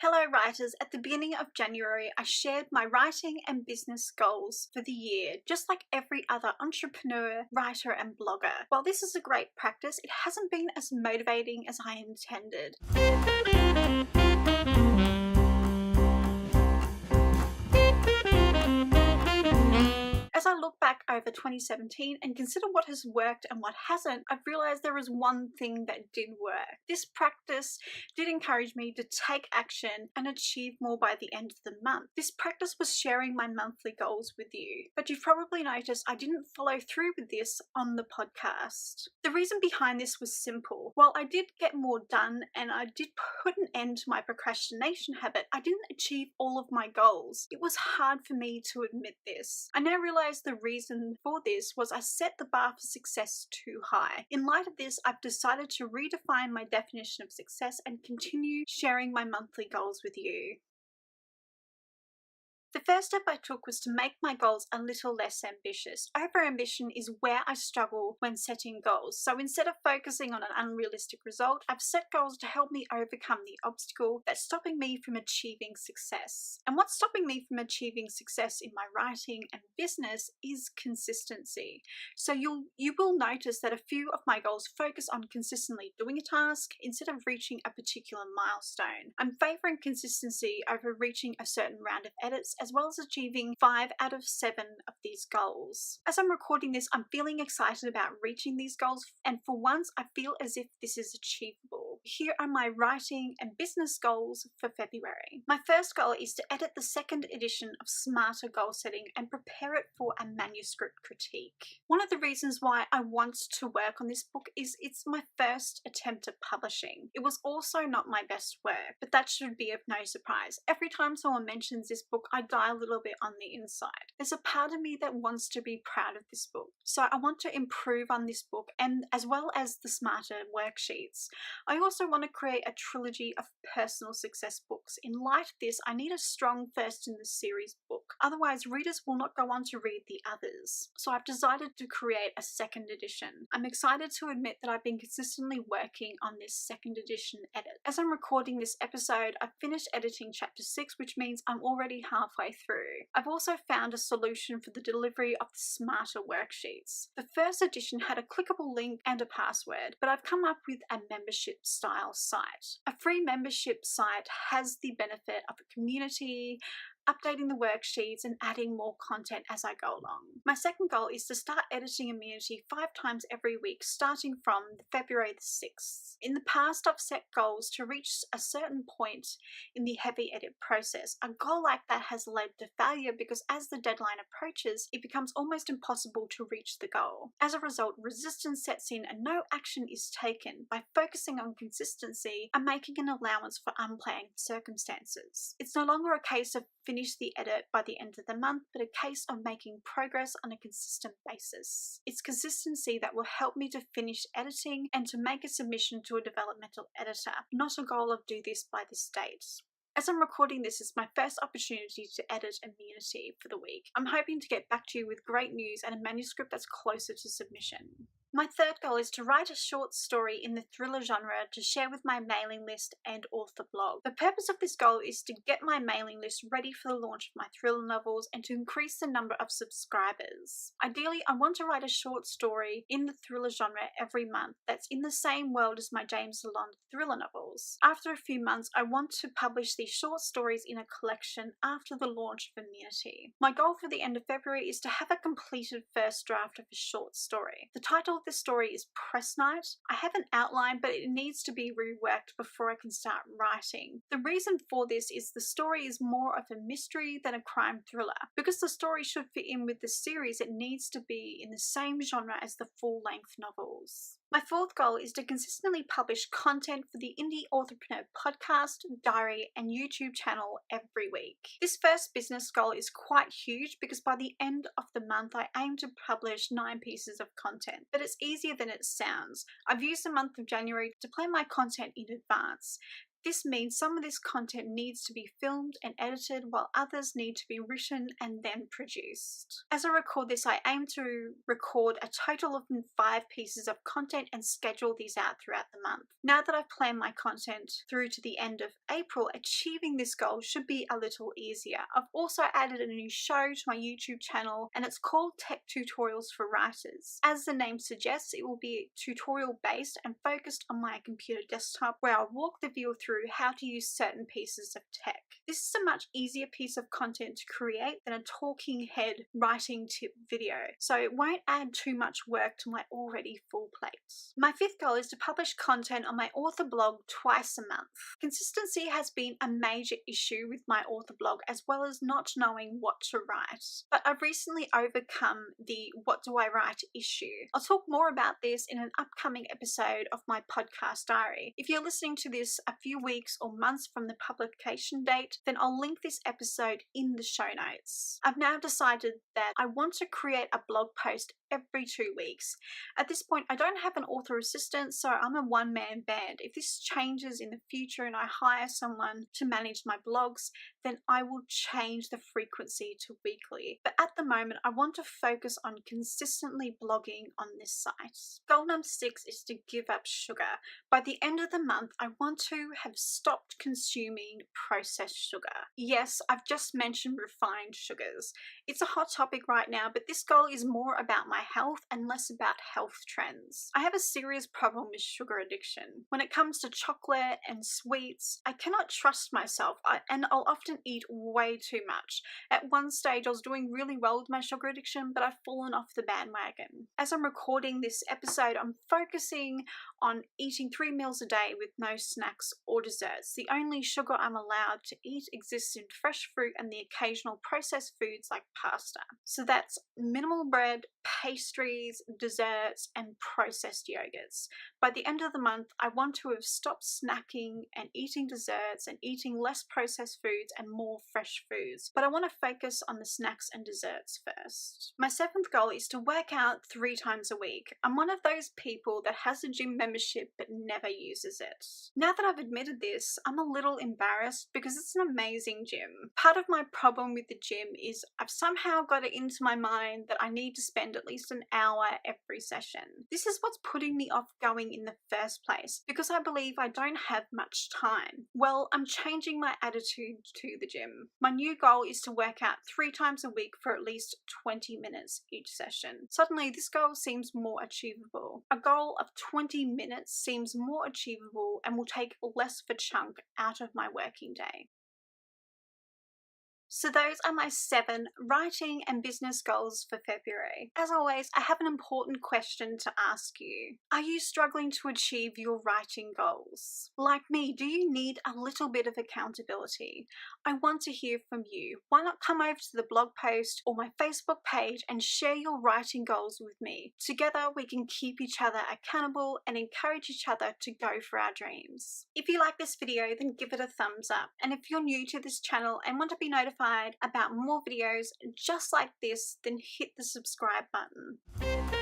Hello writers, at the beginning of January I shared my writing and business goals for the year, just like every other entrepreneur, writer and blogger. While this is a great practice, it hasn't been as motivating as I intended. As I look back over 2017 and consider what has worked and what hasn't, I've realized there is one thing that did work. This practice did encourage me to take action and achieve more by the end of the month. This practice was sharing my monthly goals with you, but you've probably noticed I didn't follow through with this on the podcast. The reason behind this was simple. While I did get more done and I did put an end to my procrastination habit, I didn't achieve all of my goals. It was hard for me to admit this. I now realize the reason for this was I set the bar for success too high. In light of this, I've decided to redefine my definition of success and continue sharing my monthly goals with you. The first step I took was to make my goals a little less ambitious. Overambition is where I struggle when setting goals. So instead of focusing on an unrealistic result, I've set goals to help me overcome the obstacle that's stopping me from achieving success. And what's stopping me from achieving success in my writing and business is consistency. So you will notice that a few of my goals focus on consistently doing a task instead of reaching a particular milestone. I'm favoring consistency over reaching a certain round of edits, as well as achieving 5 out of 7 of these goals. As I'm recording this, I'm feeling excited about reaching these goals, and for once I feel as if this is achievable. Here are my writing and business goals for February. My first goal is to edit the second edition of Smarter Goal Setting and prepare it for a manuscript critique. One of the reasons why I want to work on this book is it's my first attempt at publishing. It was also not my best work, but that should be of no surprise. Every time someone mentions this book, I die a little bit on the inside. There's a part of me that wants to be proud of this book. So I want to improve on this book, and as well as the Smarter worksheets. I also want to create a trilogy of personal success books. In light of this, I need a strong first in the series book. Otherwise, readers will not go on to read the others. So I've decided to create a second edition. I'm excited to admit that I've been consistently working on this second edition edit. As I'm recording this episode, I've finished editing chapter 6, which means I'm already halfway through. I've also found a solution for the delivery of the Smarter worksheets. The first edition had a clickable link and a password, but I've come up with a membership style site. A free membership site has the benefit of a community, updating the worksheets and adding more content as I go along. My second goal is to start editing Immunity 5 times every week, starting from February the 6th. In the past, I've set goals to reach a certain point in the heavy edit process. A goal like that has led to failure because as the deadline approaches, it becomes almost impossible to reach the goal. As a result, resistance sets in and no action is taken. By focusing on consistency, I'm making an allowance for unplanned circumstances. It's no longer a case of finish the edit by the end of the month, but a case of making progress on a consistent basis. It's consistency that will help me to finish editing and to make a submission to a developmental editor, not a goal of do this by this date. As I'm recording this, it's my first opportunity to edit Immunity for the week. I'm hoping to get back to you with great news and a manuscript that's closer to submission. My third goal is to write a short story in the thriller genre to share with my mailing list and author blog. The purpose of this goal is to get my mailing list ready for the launch of my thriller novels and to increase the number of subscribers. Ideally, I want to write a short story in the thriller genre every month that's in the same world as my James Lalonde thriller novels. After a few months, I want to publish these short stories in a collection after the launch of Immunity. My goal for the end of February is to have a completed first draft of a short story. The title of the story is Press Night. I have an outline, but it needs to be reworked before I can start writing. The reason for this is the story is more of a mystery than a crime thriller. Because the story should fit in with the series, it needs to be in the same genre as the full-length novels. My fourth goal is to consistently publish content for the Indie Authorpreneur podcast, diary, and YouTube channel every week. This first business goal is quite huge because by the end of the month I aim to publish 9 pieces of content, but it's easier than it sounds. I've used the month of January to plan my content in advance. This means some of this content needs to be filmed and edited while others need to be written and then produced. As I record this, I aim to record a total of 5 pieces of content and schedule these out throughout the month. Now that I've planned my content through to the end of April, achieving this goal should be a little easier. I've also added a new show to my YouTube channel, and it's called Tech Tutorials for Writers. As the name suggests, it will be tutorial based and focused on my computer desktop, where I'll walk the viewer through how to use certain pieces of tech. This is a much easier piece of content to create than a talking head writing tip video, so it won't add too much work to my already full plate. My 5th goal is to publish content on my author blog twice a month. Consistency has been a major issue with my author blog, as well as not knowing what to write. But I've recently overcome the what do I write issue. I'll talk more about this in an upcoming episode of my podcast diary. If you're listening to this a few weeks or months from the publication date, then I'll link this episode in the show notes. I've now decided that I want to create a blog post every 2 weeks. At this point, I don't have an author assistant, so I'm a one-man band. If this changes in the future and I hire someone to manage my blogs, then I will change the frequency to weekly. But at the moment, I want to focus on consistently blogging on this site. Goal number 6 is to give up sugar. By the end of the month, I want to have stopped consuming processed sugar. Yes, I've just mentioned refined sugars. It's a hot topic right now, but this goal is more about my health and less about health trends. I have a serious problem with sugar addiction. When it comes to chocolate and sweets, I cannot trust myself, and I'll often eat way too much. At one stage, I was doing really well with my sugar addiction, but I've fallen off the bandwagon. As I'm recording this episode, I'm focusing on eating 3 meals a day with no snacks or desserts. The only sugar I'm allowed to eat exists in fresh fruit and the occasional processed foods like pasta. So that's minimal bread, pastries, desserts, and processed yogurts. By the end of the month, I want to have stopped snacking and eating desserts and eating less processed foods and more fresh foods. But I want to focus on the snacks and desserts first. My 7th goal is to work out 3 times a week. I'm one of those people that has a gym membership but never uses it. Now that I've admitted this, I'm a little embarrassed because it's an amazing gym. Part of my problem with the gym is I've somehow got it into my mind that I need to spend at least an hour every session. This is what's putting me off going in the first place, because I believe I don't have much time. Well, I'm changing my attitude to the gym. My new goal is to work out 3 times a week for at least 20 minutes each session. Suddenly, this goal seems more achievable. A goal of 20 minutes seems more achievable and will take less of a chunk out of my working day. So those are my 7 writing and business goals for February. As always, I have an important question to ask you. Are you struggling to achieve your writing goals? Like me, do you need a little bit of accountability? I want to hear from you. Why not come over to the blog post or my Facebook page and share your writing goals with me? Together, we can keep each other accountable and encourage each other to go for our dreams. If you like this video, then give it a thumbs up. And if you're new to this channel and want to be notified about more videos just like this, then hit the subscribe button.